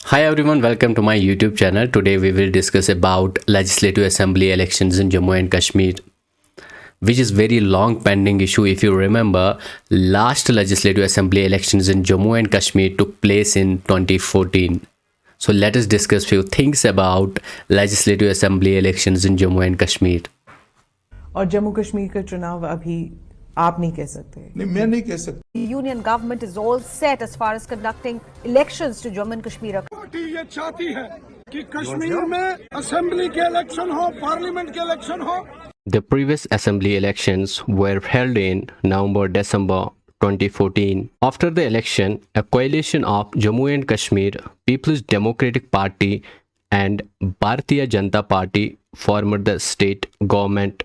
Hi everyone, welcome to my YouTube channel. Today we will discuss about Legislative Assembly elections in Jammu and Kashmir, which is very long pending issue. If you remember, last Legislative Assembly elections in Jammu and Kashmir took place in 2014. So let us discuss few things about Legislative Assembly elections in Jammu and Kashmir. और जम्मू कश्मीर का चुनाव अभी आप नहीं कह सकते। नहीं, मैं नहीं कह सकता। The union government is all set as far as conducting elections to Jammu and Kashmir. Party ये चाहती है कि कश्मीर में असेंबली के इलेक्शन हो, पार्लियामेंट के इलेक्शन हो। The previous assembly elections were held in November-December 2014. After the election, a coalition of Jammu and Kashmir People's Democratic Party and Bharatiya Janata Party formed the state government,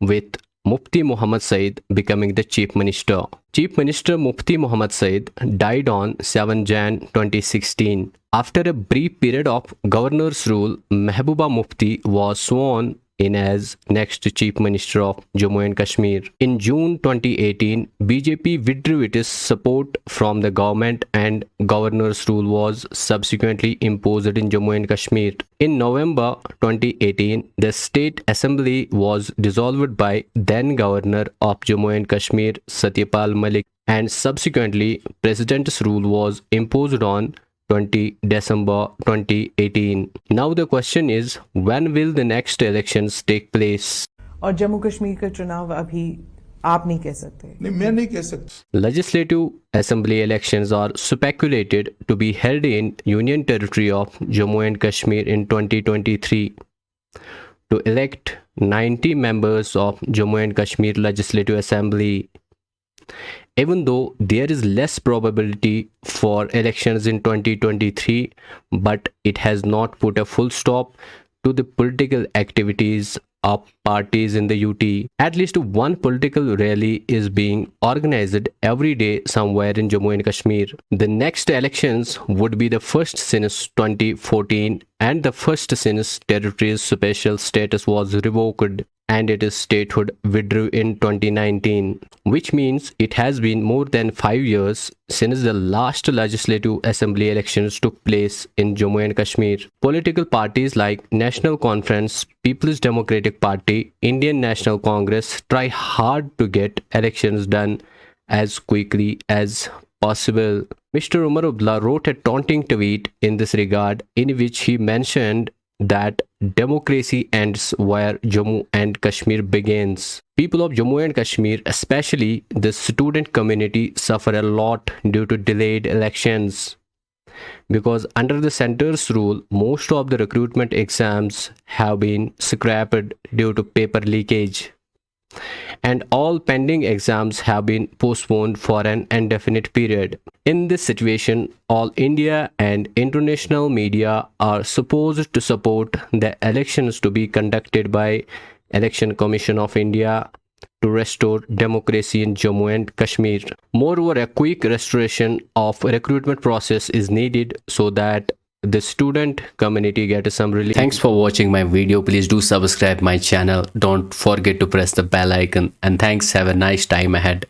with Mufti Muhammad Said becoming the Chief Minister. Chief Minister Mufti Muhammad Said died on 7 Jan 2016. After a brief period of governor's rule, Mehbooba Mufti was sworn in as next Chief Minister of Jammu and Kashmir. In June 2018, BJP withdrew its support from the government and governor's rule was subsequently imposed in Jammu and Kashmir. In November 2018, the State Assembly was dissolved by then Governor of Jammu and Kashmir Satyapal Malik, and subsequently President's rule was imposed on 20 December 2018. Now the question is, when will the next elections take place? और जम्मू कश्मीर का चुनाव अभी आप नहीं कह सकते। नहीं, मैं नहीं कह सकता। Legislative Assembly elections are speculated to be held in Union Territory of Jammu and Kashmir in 2023 to elect 90 members of Jammu and Kashmir Legislative Assembly. Even though there is less probability for elections in 2023, but it has not put a full stop to the political activities of parties in the UT. At least one political rally is being organized every day somewhere in Jammu and Kashmir. The next elections would be the first since 2014, and the first since territory's special status was revoked and its statehood withdrew in 2019, which means it has been more than 5 years since the last Legislative Assembly elections took place in Jammu and Kashmir. Political parties like National Conference, People's Democratic Party, Indian National Congress try hard to get elections done as quickly as possible. Mr. Umar Abdullah wrote a taunting tweet in this regard, in which he mentioned that democracy ends where Jammu and Kashmir begins. People of Jammu and Kashmir, especially the student community, suffer a lot due to delayed elections. Because under the center's rule, most of the recruitment exams have been scrapped due to paper leakage, and all pending exams have been postponed for an indefinite period. In this situation, all India and international media are supposed to support the elections to be conducted by Election Commission of India to restore democracy in Jammu and Kashmir. Moreover, a quick restoration of recruitment process is needed so that the student community gets some relief. Thanks for watching my video. Please do subscribe my channel. Don't forget to press the bell icon, and thanks. Have a nice time ahead.